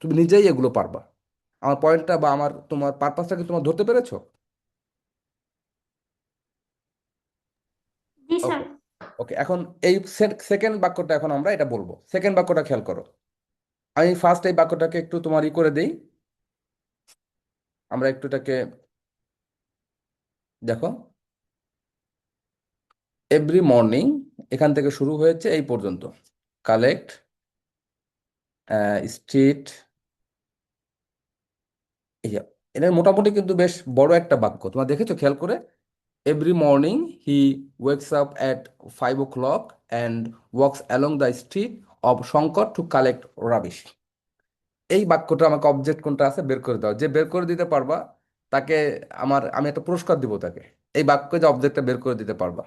তুমি নিজেই এগুলো পারবা। আমার পয়েন্টটা বা আমার তোমার পারপাসটা কি তোমার ধরতে পেরেছো? জি স্যার। ওকে। ওকে, এখন এই সেকেন্ড বাক্যটা এখন আমরা এটা বলবো। সেকেন্ড বাক্যটা খেয়াল করো। আমি ফার্স্ট এই বাক্যটাকে একটু তোমার করে দেই। আমরা একটু এটাকে দেখো। এভরি মর্নিং, এখান থেকে শুরু হয়েছে এই পর্যন্ত। কালেক্ট স্ট্রিট, এই যে, এটা মোটামুটি কিন্তু বেশ বড় একটা বাক্য। তোমরা দেখেছো খেয়াল করে? Every morning he wakes up at 5 o'clock and walks along the street of Shankar to collect rubbish. এই বাক্যটা আমাকে অবজেক্ট কোনটা আছে বের করে দাও। যে বের করে দিতে পারবা তাকে আমি একটা পুরস্কার দিব তাকে। এই বাক্যে যে অবজেক্টটা বের করে দিতে পারবা।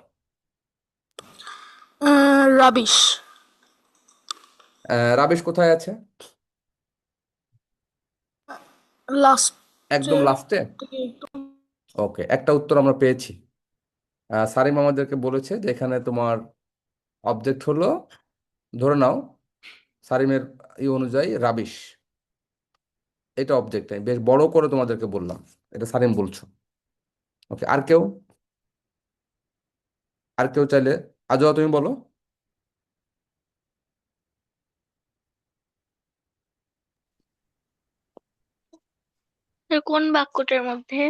রাবিশ। রাবিশ কোথায় আছে? লাস্টে। একদম লাস্টে। ওকে, একটা উত্তর আমরা পেয়েছি। সারিম আমাদেরকে বলেছে যে এখানে তোমার অবজেক্ট হলো, ধরে নাও সারিমের অনুযায়ী রাবিশ। এটা অবজেক্ট, আমি বেশ বড় করে তোমাদেরকে বললাম। এটা সারিম বলছো। ওকে, আর কেউ চাইলে, আজও তুমি বলো। কোন বাক্যটার মধ্যে?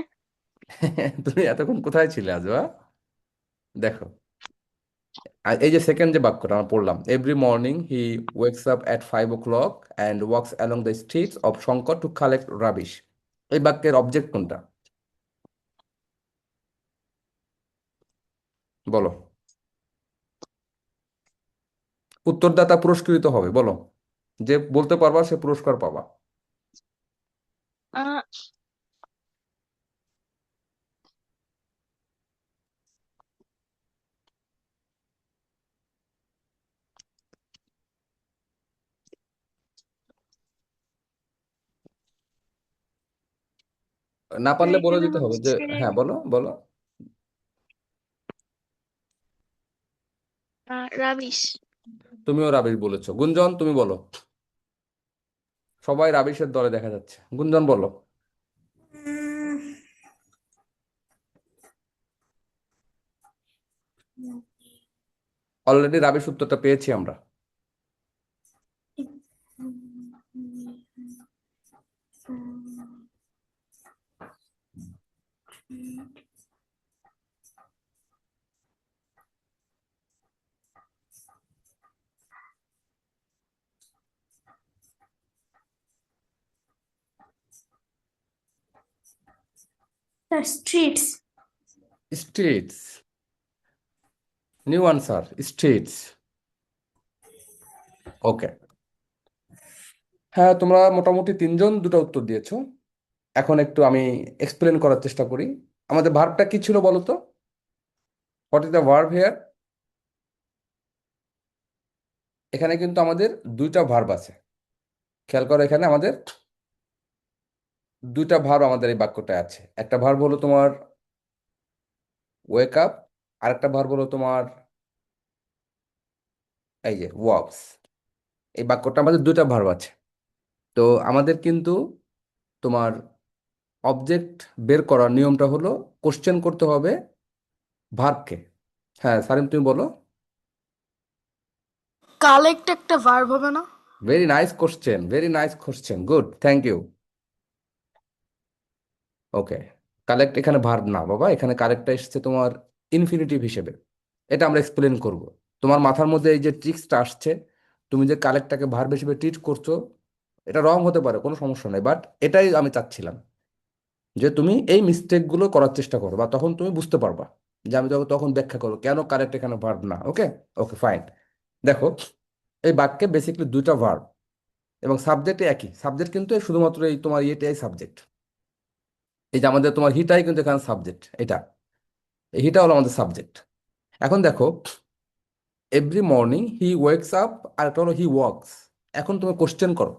তুমি এতক্ষণ কোথায় ছিলে আজও? দেখো, আর এই যে সেকেন্ড যে বাক্যটা আমরা পড়লাম, every morning he wakes up at 5 o'clock and walks along the streets of Shankar to collect rubbish. এই বাক্যের অবজেক্ট কোনটা? বলো। উত্তরদাতা পুরস্কৃত হবে, বলো। যে বলতে পারবা সে পুরস্কার পাবা। আহ, না পারলে বলে এখানে দিতে হবে যে, হচ্ছে হ্যাঁ বলো বলো। রাবিশ। তুমিও রাবিশ বলেছো। গুঞ্জন তুমি বলো। সবাই রাবিশের দলে দেখা যাচ্ছে। গুঞ্জন বলো। অলরেডি রাবিশ উত্তরটা পেয়েছি আমরা। The streets. Streets, new answer, streets. Okay. হ্যাঁ, তোমরা মোটামুটি তিনজন দুটো উত্তর দিয়েছো। এখন একটু আমি এক্সপ্লেন করার চেষ্টা করি। আমাদের ভার্বটা কি ছিল বলো তো? What is the verb here? এখানে কিন্তু আমাদের দুইটা ভার্ব আছে। খেয়াল করো, এখানে আমাদের দুইটা ভার্ব আমাদের এই বাক্যটায় আছে। একটা ভার্ব হলো তোমার ওয়েক আপ, আর একটা ভার্ব হলো তোমার এই যে ওয়াকস। এই বাক্যটা আমাদের দুইটা ভার্ব আছে। তো আমাদের কিন্তু তোমার অবজেক্ট বের করার নিয়মটা হলো কোশ্চেন করতে হবে ভার্বকে। হ্যাঁ সারিম তুমি বলো। কালেক্ট একটা ভার্ব হবে না? Very nice question, very nice question, good, thank you. Okay, collect এখানে ভার্ব না বাবা, এখানে কালেক্টটা এসেছে তোমার ইনফিনিটিভ হিসেবে। এটা আমরা এক্সপ্লেন করব। তোমার মাথার মধ্যে এই যে ট্রিক্সটা আসছে, তুমি যে কালেক্টটাকে ভার্ব হিসেবে ট্রিট করছো, এটা রং হতে পারে, কোনো সমস্যা নেই, বাট এটাই আমি চাচ্ছিলাম যে তুমি এই মিস্টেকগুলো করার চেষ্টা করো, বা তখন তুমি বুঝতে পারবা যে আমি তখন ব্যাখ্যা করবো কেন কারেক্ট এখানে ভার্ব না। ওকে। Okay fine. দেখো, এই বাক্যে বেসিক্যালি দুইটা ভার্ব এবং সাবজেক্ট একই। সাবজেক্ট কিন্তু এই শুধুমাত্র এই তোমার ইয়েটাই সাবজেক্ট। এই যে আমাদের তোমার হিটাই কিন্তু এখানে সাবজেক্ট। এটা, এই হিটা হলো আমাদের সাবজেক্ট। এখন দেখো, every morning he wakes up, আর একটা হলো হি ওয়াকস। এখন তুমি কোশ্চেন করো।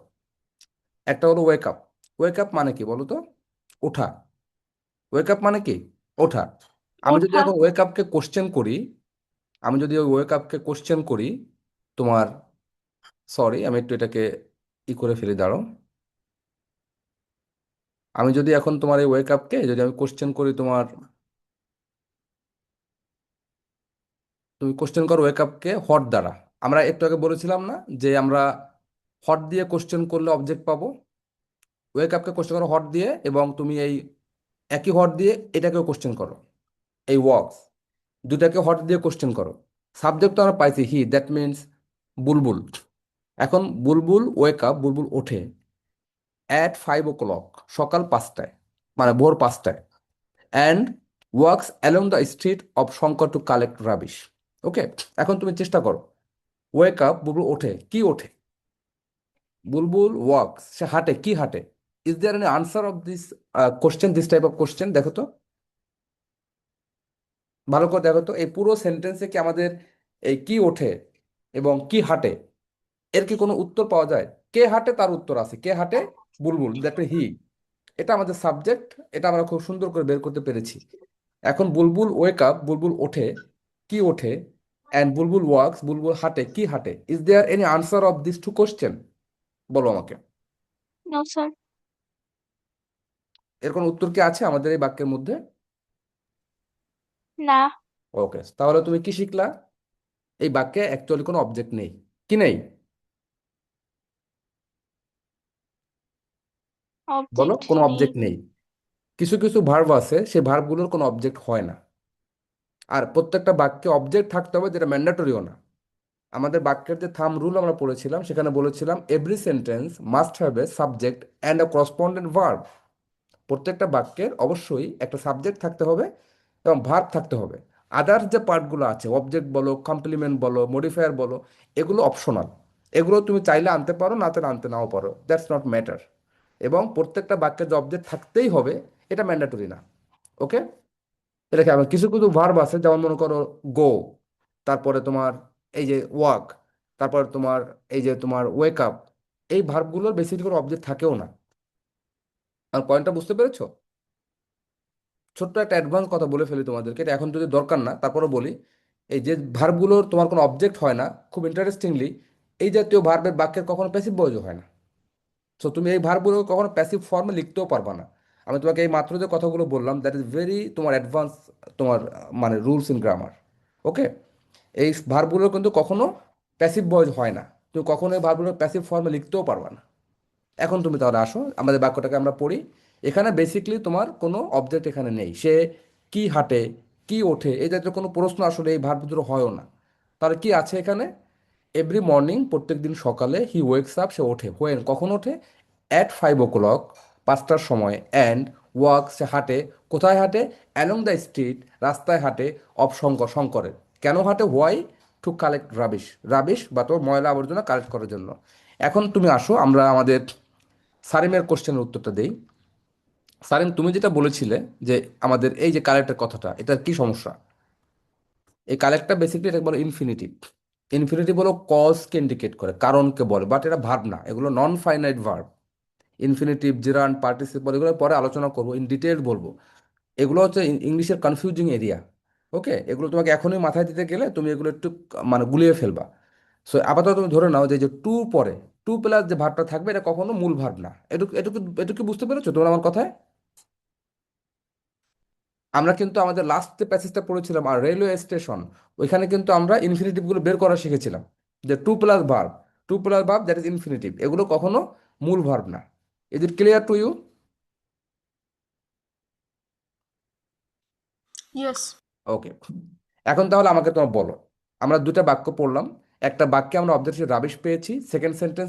একটা হলো ওয়েক আপ। ওয়েক আপ মানে কি বলো তো? ওঠা। ওয়েক আপ মানে কি? ওঠা। আমি যদি ওঠা। এখন ওয়েক আপকে কোশ্চেন করি, আমি যদি ওই ওয়েক আপকে কোশ্চেন করি তোমার, সরি আমি একটু এটাকে করে ফেলি, দাঁড়াও। আমি যদি এখন তোমার এই ওয়েক আপকে যদি আমি কোশ্চেন করি তোমার, তুমি কোশ্চেন করো ওয়েক আপকে হট দ্বারা। আমরা একটু আগে বলেছিলাম না যে আমরা হট দিয়ে কোশ্চেন করলে অবজেক্ট পাবো। ওয়েক আপকে কোশ্চেন করো হট দিয়ে, এবং তুমি এই একই হট দিয়ে এটাকেও কোশ্চেন করো, এই ওয়ার্কস দুটাকে হট দিয়ে কোশ্চেন করো। সাবজেক্ট তো আমরা পাইছি হি, দ্যাট মিনস বুলবুল। এখন বুলবুল ওয়েক আপ, বুলবুল ওঠে at 5 o'clock, সকাল 5টায়, মানে ভোর 5টায়, and works along the street of Shankar to collect rubbish. Okay, এখন তুমি চেষ্টা করো, ওয়েক আপ, বুলবুল ওঠে, কি ওঠে? বুলবুল ওয়ার্কস, সে হাঁটে, কি হাঁটে? Is there any answer of this question, this type of question? দেখো তো, ভালো করে দেখো তো, এই পুরো সেন্টেন্সে কি আমাদের এই কি ওঠে এবং কি হাঁটে এর কি কোনো উত্তর পাওয়া যায়? কে হাঁটে তার উত্তর আছে, কে হাঁটে? বুলবুল, দ্যাট হি। এটা আমাদের সাবজেক্ট, এটা আমরা খুব সুন্দর করে বের করতে পেরেছি। এখন বুলবুল ওয়েক আপ, বুলবুল ওঠে, কি ওঠে? অ্যান্ড বুলবুল ওয়ার্কস, বুলবুল হাঁটে, কি হাঁটে? Is there any answer of this to question? বলো আমাকে, নো স্যার। এর কোনো উত্তর কি আছে আমাদের এই বাক্যের মধ্যে? না। ওকে, তাহলে তুমি কি শিখলা? এই বাক্যে অ্যাকচুয়ালি কোনো অবজেক্ট নেই। কি নেই? বলো, অবজেক্ট কোনো নেই। অবজেক্ট নেই। কিছু কিছু ভার্ব আছে, সেই ভার্বগুলোর কোনো অবজেক্ট হয় না। আর প্রত্যেকটা বাক্যে অবজেক্ট থাকতে হবে, যেটা ম্যান্ডেটরিও না। আমাদের বাক্যের যে থাম রুল আমরা পড়েছিলাম, সেখানে বলেছিলাম every sentence must have a subject and a correspondent verb. প্রত্যেকটা বাক্যের অবশ্যই একটা সাবজেক্ট থাকতে হবে এবং ভার্ব থাকতে হবে। আদার্স যে পার্টগুলো আছে, অবজেক্ট বলো, কমপ্লিমেন্ট বলো, মডিফায়ার বলো, এগুলো অপশনাল। এগুলো তুমি চাইলে আনতে পারো, না চাইলে আনতে নাও পারো, দ্যাটস নট ম্যাটার। এবং প্রত্যেকটা বাক্যের যে অবজেক্ট থাকতেই হবে, এটা ম্যান্ডেটরি না। ওকে, এটা কি? আবার কিছু কিছু ভার্ব আছে, যেমন মনে করো গো, তারপরে তোমার এই যে ওয়াক, তারপরে তোমার এই যে তোমার ওয়েক আপ, এই ভার্বগুলোর বেশি কোনো অবজেক্ট থাকেও না। আর পয়েন্টটা বুঝতে পেরেছো? ছোট্ট একটা অ্যাডভান্স কথা বলে ফেলি তোমাদেরকে, এটা এখন যদি দরকার না, তারপরে বলি। এই যে ভার্বগুলোর তোমার কোনো অবজেক্ট হয় না, খুব ইন্টারেস্টিংলি, এই জাতীয় ভার্বের বাক্যের কখনো প্যাসিভ ভয়েসও হয় না। সো তুমি এই ভার্বগুলো কখনো প্যাসিভ ফর্মে লিখতেও পারবা না। আমি তোমাকে এই মাত্র যে কথাগুলো বললাম, দ্যাট ইজ ভেরি তোমার অ্যাডভান্স, তোমার মানে রুলস ইন গ্রামার। ওকে, এই ভার্বগুলো কিন্তু কখনো প্যাসিভ ভয়েস হয় না। তুমি কখনো এই ভার্বগুলো প্যাসিভ ফর্মে লিখতেও পারবা না। এখন তুমি তাহলে আসো, আমাদের বাক্যটাকে আমরা পড়ি। এখানে বেসিকলি তোমার কোনো অবজেক্ট এখানে নেই। সে কি হাঁটে, কি ওঠে, এই জাতীয় কোনো প্রশ্ন আসলে এই ভার্ব দুটো হয়ও না। তাহলে কি আছে এখানে? এভরি মর্নিং, প্রত্যেক দিন সকালে, হি ওয়েকস আপ, সে ওঠে, হোয়েন, কখন ওঠে? at 5 o'clock, 5টার সময়, অ্যান্ড ওয়াক, সে হাঁটে, কোথায় হাঁটে? অ্যালং দ্য স্ট্রিট, রাস্তায় হাঁটে, অফ শঙ্কর, শঙ্করের। কেন হাঁটে? Why? Two collect rubbish, rubbish বা তোর ময়লা আবর্জনা কালেক্ট করার জন্য। এখন তুমি আসো, আমরা আমাদের সারিমের কোশ্চেনের উত্তরটা দেই। সারিম, তুমি যেটা বলেছিলে যে আমাদের এই যে কালেক্টের কথাটা, এটার কি সমস্যা? এই কালেক্টটা বেসিক্যালি এটা বলে ইনফিনিটিভ। ইনফিনিটিভ হলো কজকে ইন্ডিকেট করে, কারণকে বলে, বাট এটা ভার্ব না, এগুলো non finite verb. Infinitive, জিরান্ড, participle, এগুলো পরে আলোচনা করবো, ইন ডিটেল বলবো। এগুলো হচ্ছে ইংলিশের কনফিউজিং এরিয়া। ওকে, এগুলো তোমাকে এখনই মাথায় দিতে গেলে তুমি এগুলো একটু মানে গুলিয়ে ফেলবা। সো আপাতত তুমি ধরে নাও যে যে টু পরে, টু প্লাস যে ভার্বটা থাকবে, এটা কখনো মূল ভার্ব না। এটুকু এটুকু এটুকু বুঝতে পেরেছো তোমরা আমার কথায়? আমরা কিন্তু আমাদের লাস্ট যে প্যাসেজটা পড়েছিলাম আর রেলওয়ে স্টেশন, ওইখানে কিন্তু আমরা ইনফিনিটিভগুলো বের করা শিখেছিলাম, যে to plus verb, to plus verb that is infinitive, এগুলো কখনো মূল ভার্ব না। Is it clear to you? Yes. Okay, এখন তাহলে আমাকে তোমার বলো, আমরা দুটা বাক্য পড়লাম। একটা বাক্যে আমরা অবজেক্ট রাবিশ পেয়েছি, সেকেন্ড সেন্টেন্স